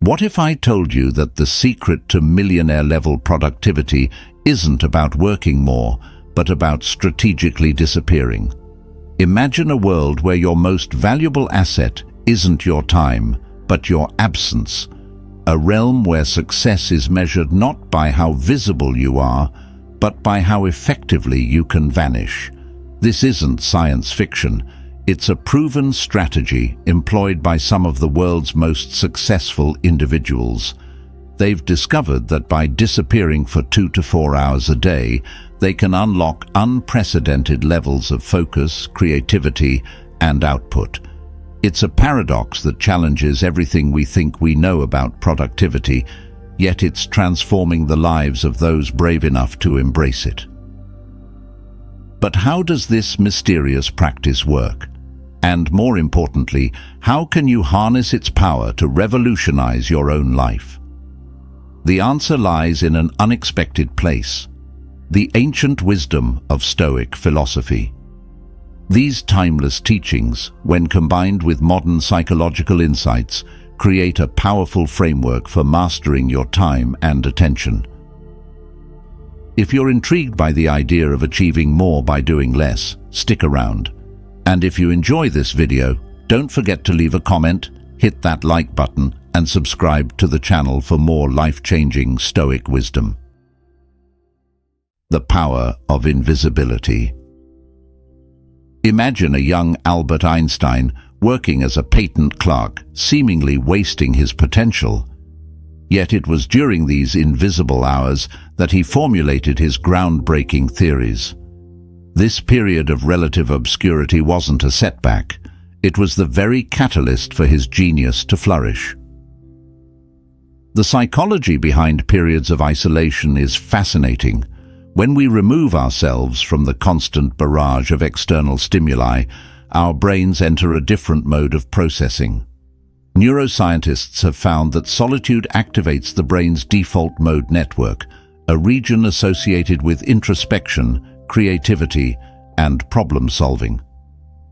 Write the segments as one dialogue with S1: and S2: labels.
S1: What if I told you that the secret to millionaire-level productivity isn't about working more, but about strategically disappearing? Imagine a world where your most valuable asset isn't your time, but your absence. A realm where success is measured not by how visible you are, but by how effectively you can vanish. This isn't science fiction. It's a proven strategy employed by some of the world's most successful individuals. They've discovered that by disappearing for 2 to 4 hours a day, they can unlock unprecedented levels of focus, creativity, and output. It's a paradox that challenges everything we think we know about productivity, yet it's transforming the lives of those brave enough to embrace it. But how does this mysterious practice work? And more importantly, how can you harness its power to revolutionize your own life? The answer lies in an unexpected place: the ancient wisdom of Stoic philosophy. These timeless teachings, when combined with modern psychological insights, create a powerful framework for mastering your time and attention. If you're intrigued by the idea of achieving more by doing less, stick around. And if you enjoy this video, don't forget to leave a comment, hit that like button, and subscribe to the channel for more life-changing Stoic wisdom. The power of invisibility. Imagine a young Albert Einstein working as a patent clerk, seemingly wasting his potential. Yet it was during these invisible hours that he formulated his groundbreaking theories. This period of relative obscurity wasn't a setback. It was the very catalyst for his genius to flourish. The psychology behind periods of isolation is fascinating. When we remove ourselves from the constant barrage of external stimuli, our brains enter a different mode of processing. Neuroscientists have found that solitude activates the brain's default mode network, a region associated with introspection, creativity, and problem-solving.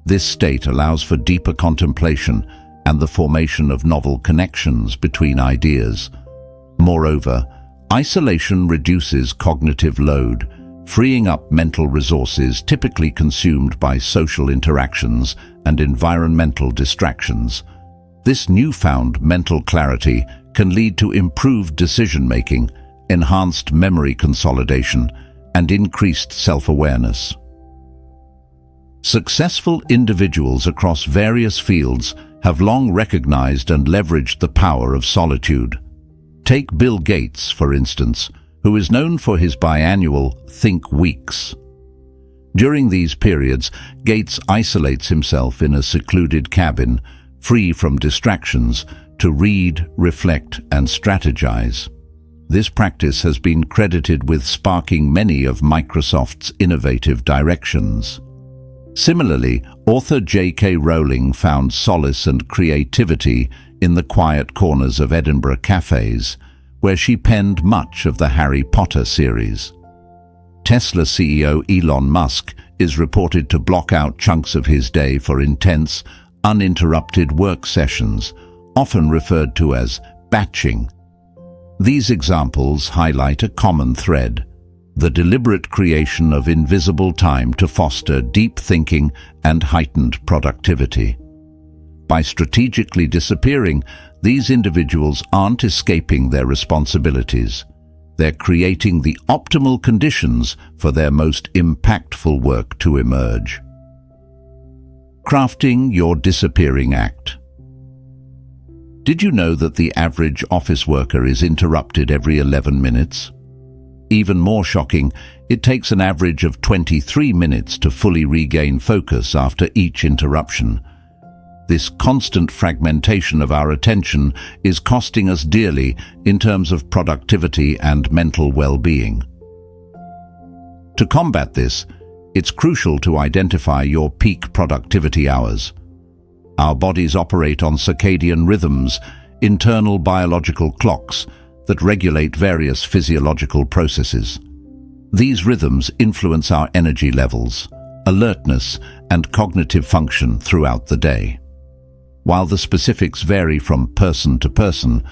S1: This state allows for deeper contemplation and the formation of novel connections between ideas. Moreover, isolation reduces cognitive load, freeing up mental resources typically consumed by social interactions and environmental distractions. This newfound mental clarity can lead to improved decision-making, enhanced memory consolidation, and increased self-awareness. Successful individuals across various fields have long recognized and leveraged the power of solitude. Take Bill Gates, for instance, who is known for his biannual Think Weeks. During these periods, Gates isolates himself in a secluded cabin, free from distractions, to read, reflect, and strategize. This practice has been credited with sparking many of Microsoft's innovative directions. Similarly, author J.K. Rowling found solace and creativity in the quiet corners of Edinburgh cafes, where she penned much of the Harry Potter series. Tesla CEO Elon Musk is reported to block out chunks of his day for intense, uninterrupted work sessions, often referred to as batching. These examples highlight a common thread: the deliberate creation of invisible time to foster deep thinking and heightened productivity. By strategically disappearing, these individuals aren't escaping their responsibilities. They're creating the optimal conditions for their most impactful work to emerge. Crafting your disappearing act. Did you know that the average office worker is interrupted every 11 minutes? Even more shocking, it takes an average of 23 minutes to fully regain focus after each interruption. This constant fragmentation of our attention is costing us dearly in terms of productivity and mental well-being. To combat this, it's crucial to identify your peak productivity hours. Our bodies operate on circadian rhythms, internal biological clocks that regulate various physiological processes. These rhythms influence our energy levels, alertness, and cognitive function throughout the day. While the specifics vary from person to person,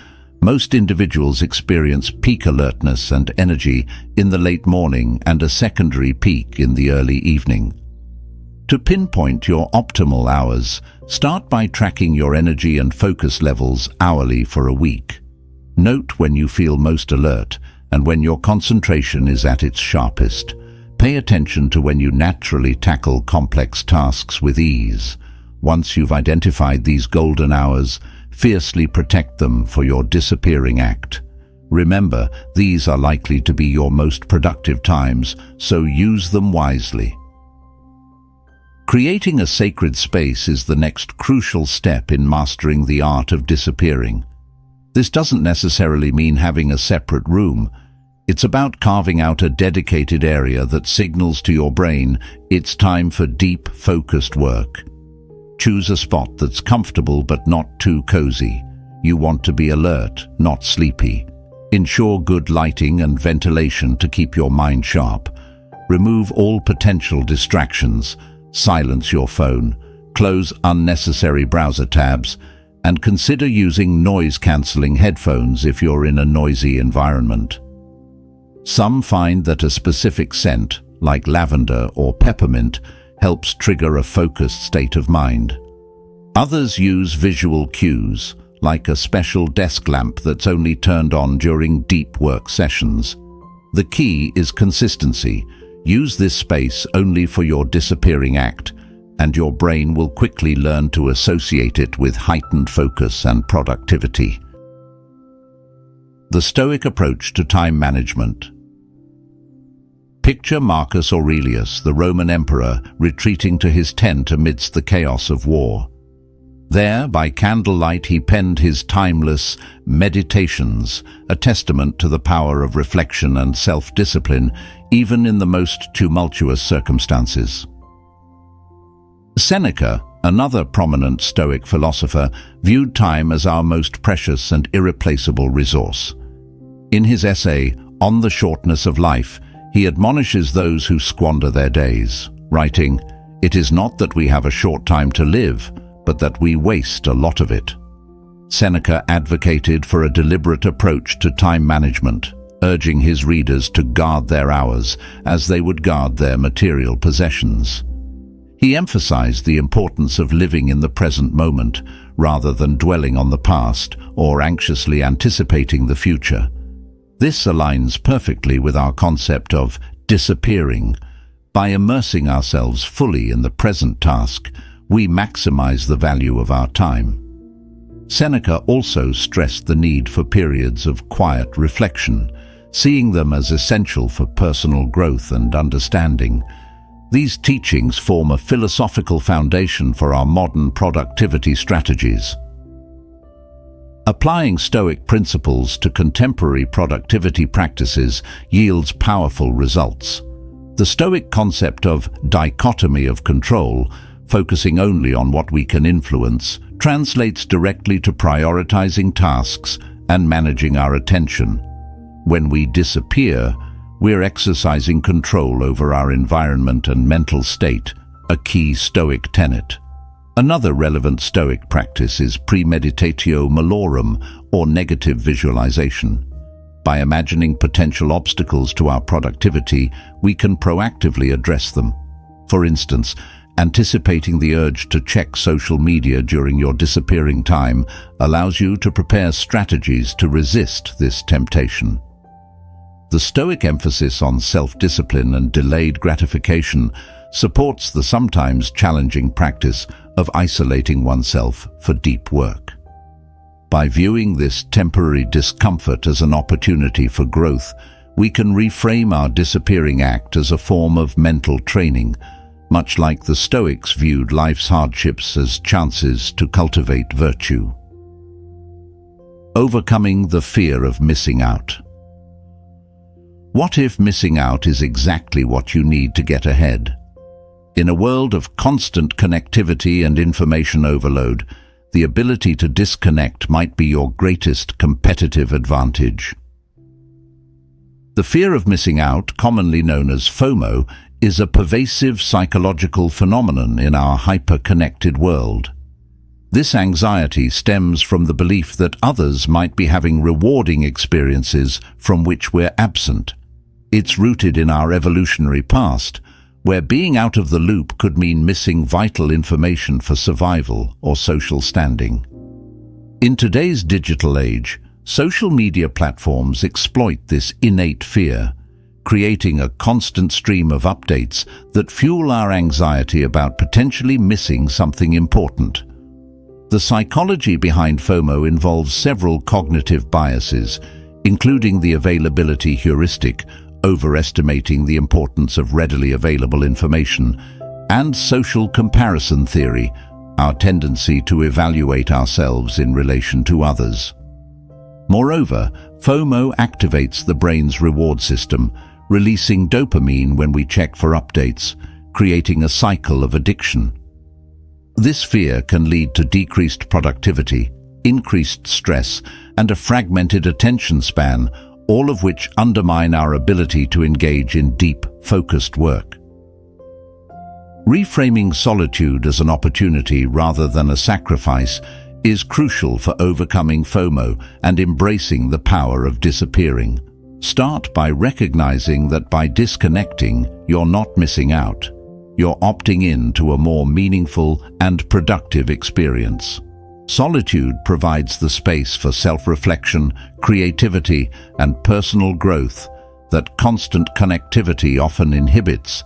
S1: Most individuals experience peak alertness and energy in the late morning and a secondary peak in the early evening. To pinpoint your optimal hours, start by tracking your energy and focus levels hourly for a week. Note when you feel most alert and when your concentration is at its sharpest. Pay attention to when you naturally tackle complex tasks with ease. Once you've identified these golden hours, fiercely protect them for your disappearing act. Remember, these are likely to be your most productive times, so use them wisely. Creating a sacred space is the next crucial step in mastering the art of disappearing. This doesn't necessarily mean having a separate room. It's about carving out a dedicated area that signals to your brain it's time for deep, focused work. Choose a spot that's comfortable but not too cozy. You want to be alert, not sleepy. Ensure good lighting and ventilation to keep your mind sharp. Remove all potential distractions. Silence your phone. Close unnecessary browser tabs. And consider using noise-canceling headphones if you're in a noisy environment. Some find that a specific scent, like lavender or peppermint, helps trigger a focused state of mind. Others use visual cues, like a special desk lamp that's only turned on during deep work sessions. The key is consistency. Use this space only for your disappearing act, and your brain will quickly learn to associate it with heightened focus and productivity. The Stoic approach to time management. Picture Marcus Aurelius, the Roman emperor, retreating to his tent amidst the chaos of war. There, by candlelight, he penned his timeless Meditations, a testament to the power of reflection and self-discipline, even in the most tumultuous circumstances. Seneca, another prominent Stoic philosopher, viewed time as our most precious and irreplaceable resource. In his essay, On the Shortness of Life, he admonishes those who squander their days, writing, "It is not that we have a short time to live, but that we waste a lot of it." Seneca advocated for a deliberate approach to time management, urging his readers to guard their hours as they would guard their material possessions. He emphasized the importance of living in the present moment rather than dwelling on the past or anxiously anticipating the future. This aligns perfectly with our concept of disappearing. By immersing ourselves fully in the present task, we maximize the value of our time. Seneca also stressed the need for periods of quiet reflection, seeing them as essential for personal growth and understanding. These teachings form a philosophical foundation for our modern productivity strategies. Applying Stoic principles to contemporary productivity practices yields powerful results. The Stoic concept of dichotomy of control, focusing only on what we can influence, translates directly to prioritizing tasks and managing our attention. When we disappear, we're exercising control over our environment and mental state, a key Stoic tenet. Another relevant Stoic practice is premeditatio malorum, or negative visualization. By imagining potential obstacles to our productivity, we can proactively address them. For instance, anticipating the urge to check social media during your disappearing time allows you to prepare strategies to resist this temptation. The Stoic emphasis on self-discipline and delayed gratification supports the sometimes challenging practice of isolating oneself for deep work. By viewing this temporary discomfort as an opportunity for growth, we can reframe our disappearing act as a form of mental training, much like the Stoics viewed life's hardships as chances to cultivate virtue. Overcoming the fear of missing out. What if missing out is exactly what you need to get ahead? In a world of constant connectivity and information overload, the ability to disconnect might be your greatest competitive advantage. The fear of missing out, commonly known as FOMO, is a pervasive psychological phenomenon in our hyper-connected world. This anxiety stems from the belief that others might be having rewarding experiences from which we're absent. It's rooted in our evolutionary past, where being out of the loop could mean missing vital information for survival or social standing. In today's digital age, social media platforms exploit this innate fear, creating a constant stream of updates that fuel our anxiety about potentially missing something important. The psychology behind FOMO involves several cognitive biases, including the availability heuristic, overestimating the importance of readily available information, and social comparison theory, our tendency to evaluate ourselves in relation to others. Moreover, FOMO activates the brain's reward system, releasing dopamine when we check for updates, creating a cycle of addiction. This fear can lead to decreased productivity, increased stress, and a fragmented attention span, all of which undermine our ability to engage in deep, focused work. Reframing solitude as an opportunity rather than a sacrifice is crucial for overcoming FOMO and embracing the power of disappearing. Start by recognizing that by disconnecting, you're not missing out. You're opting in to a more meaningful and productive experience. Solitude provides the space for self-reflection, creativity, and personal growth that constant connectivity often inhibits.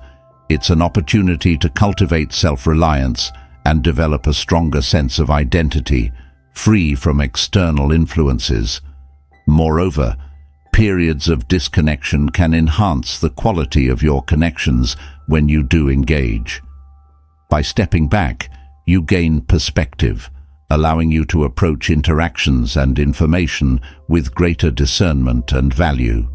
S1: It's an opportunity to cultivate self-reliance and develop a stronger sense of identity, free from external influences. Moreover, periods of disconnection can enhance the quality of your connections when you do engage. By stepping back, you gain perspective, allowing you to approach interactions and information with greater discernment and value.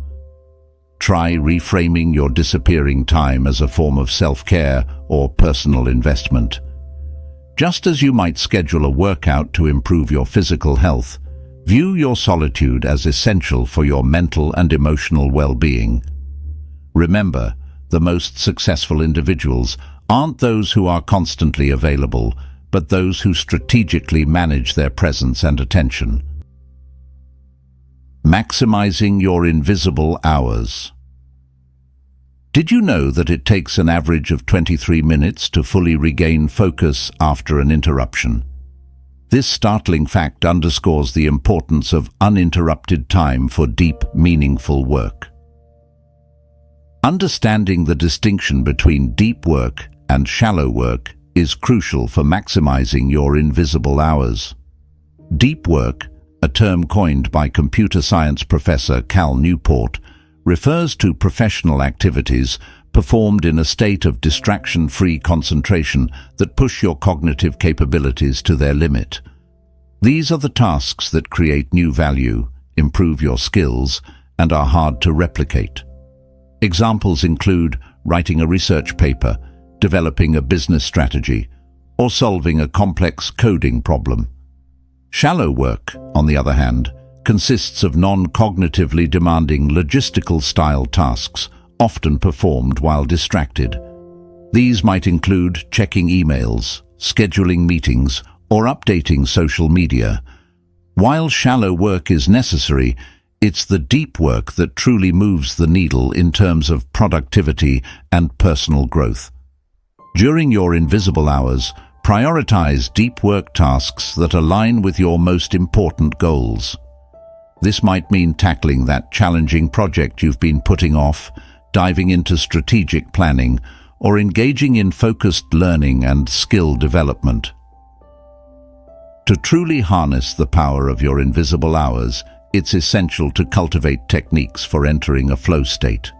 S1: Try reframing your disappearing time as a form of self-care or personal investment. Just as you might schedule a workout to improve your physical health, view your solitude as essential for your mental and emotional well-being. Remember, the most successful individuals aren't those who are constantly available, but those who strategically manage their presence and attention. Maximizing your invisible hours. Did you know that it takes an average of 23 minutes to fully regain focus after an interruption? This startling fact underscores the importance of uninterrupted time for deep, meaningful work. Understanding the distinction between deep work and shallow work is crucial for maximizing your invisible hours. Deep work, a term coined by computer science professor Cal Newport, refers to professional activities performed in a state of distraction-free concentration that push your cognitive capabilities to their limit. These are the tasks that create new value, improve your skills, and are hard to replicate. Examples include writing a research paper, developing a business strategy, or solving a complex coding problem. Shallow work, on the other hand, consists of non-cognitively demanding logistical-style tasks, often performed while distracted. These might include checking emails, scheduling meetings, or updating social media. While shallow work is necessary, it's the deep work that truly moves the needle in terms of productivity and personal growth. During your invisible hours, prioritize deep work tasks that align with your most important goals. This might mean tackling that challenging project you've been putting off, diving into strategic planning, or engaging in focused learning and skill development. To truly harness the power of your invisible hours, it's essential to cultivate techniques for entering a flow state.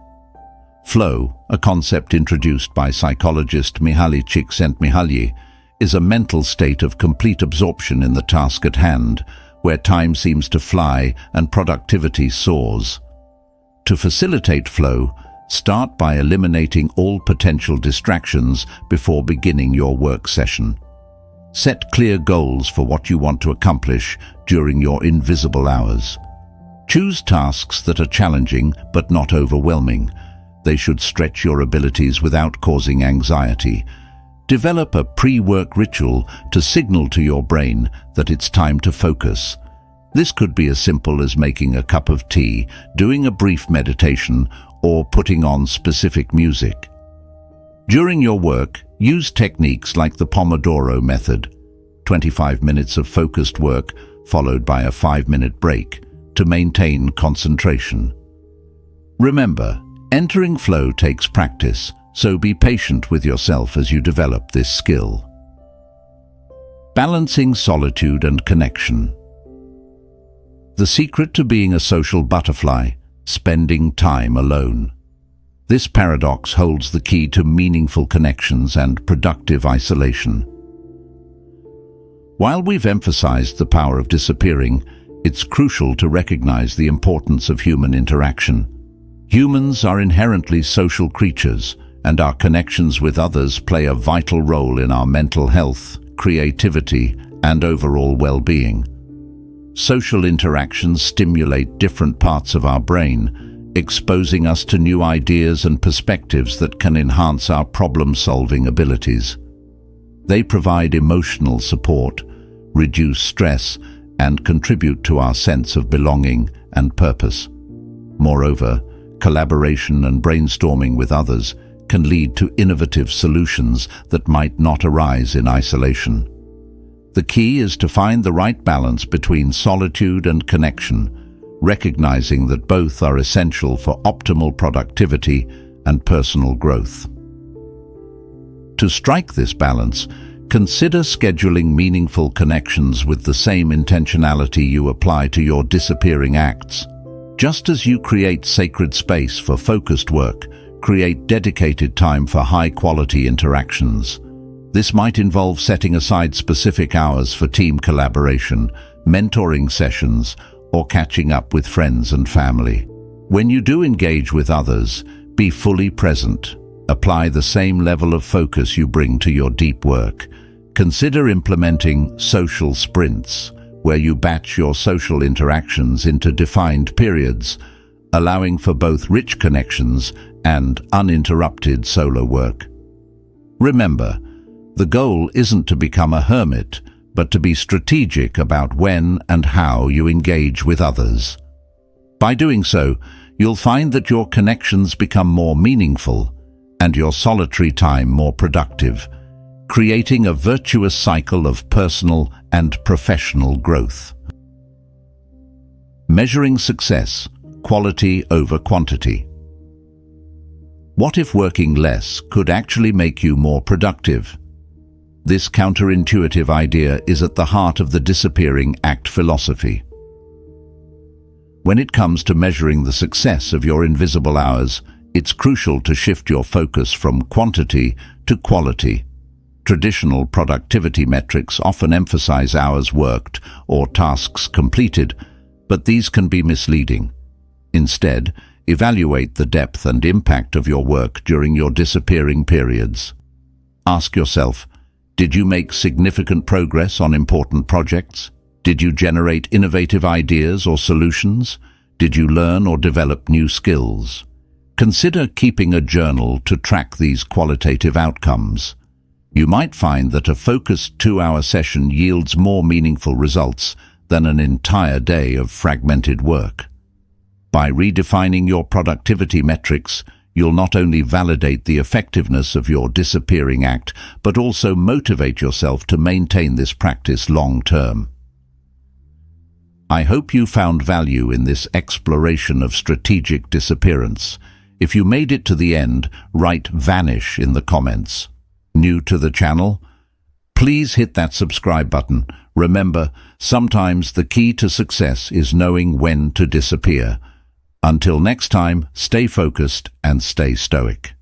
S1: Flow, a concept introduced by psychologist Mihaly Csikszentmihalyi, is a mental state of complete absorption in the task at hand, where time seems to fly and productivity soars. To facilitate flow, start by eliminating all potential distractions before beginning your work session. Set clear goals for what you want to accomplish during your invisible hours. Choose tasks that are challenging but not overwhelming. They should stretch your abilities without causing anxiety. Develop a pre-work ritual to signal to your brain that it's time to focus. This could be as simple as making a cup of tea, doing a brief meditation, or putting on specific music. During your work, use techniques like the Pomodoro method, 25 minutes of focused work followed by a 5-minute break, to maintain concentration. Remember, entering flow takes practice, so be patient with yourself as you develop this skill. Balancing solitude and connection. The secret to being a social butterfly: spending time alone. This paradox holds the key to meaningful connections and productive isolation. While we've emphasized the power of disappearing, it's crucial to recognize the importance of human interaction. Humans are inherently social creatures, and our connections with others play a vital role in our mental health, creativity, and overall well-being. Social interactions stimulate different parts of our brain, exposing us to new ideas and perspectives that can enhance our problem-solving abilities. They provide emotional support, reduce stress, and contribute to our sense of belonging and purpose. Moreover, collaboration and brainstorming with others can lead to innovative solutions that might not arise in isolation. The key is to find the right balance between solitude and connection, recognizing that both are essential for optimal productivity and personal growth. To strike this balance, consider scheduling meaningful connections with the same intentionality you apply to your disappearing acts. Just as you create sacred space for focused work, create dedicated time for high-quality interactions. This might involve setting aside specific hours for team collaboration, mentoring sessions, or catching up with friends and family. When you do engage with others, be fully present. Apply the same level of focus you bring to your deep work. Consider implementing social sprints, where you batch your social interactions into defined periods, allowing for both rich connections and uninterrupted solo work. Remember, the goal isn't to become a hermit, but to be strategic about when and how you engage with others. By doing so, you'll find that your connections become more meaningful and your solitary time more productive, creating a virtuous cycle of personal and professional growth. Measuring success: quality over quantity. What if working less could actually make you more productive? This counterintuitive idea is at the heart of the disappearing act philosophy. When it comes to measuring the success of your invisible hours, it's crucial to shift your focus from quantity to quality. Traditional productivity metrics often emphasize hours worked or tasks completed, but these can be misleading. Instead, evaluate the depth and impact of your work during your disappearing periods. Ask yourself, did you make significant progress on important projects? Did you generate innovative ideas or solutions? Did you learn or develop new skills? Consider keeping a journal to track these qualitative outcomes. You might find that a focused 2-hour session yields more meaningful results than an entire day of fragmented work. By redefining your productivity metrics, you'll not only validate the effectiveness of your disappearing act, but also motivate yourself to maintain this practice long-term. I hope you found value in this exploration of strategic disappearance. If you made it to the end, write "vanish" in the comments. New to the channel? Please hit that subscribe button. Remember, sometimes the key to success is knowing when to disappear. Until next time, stay focused and stay stoic.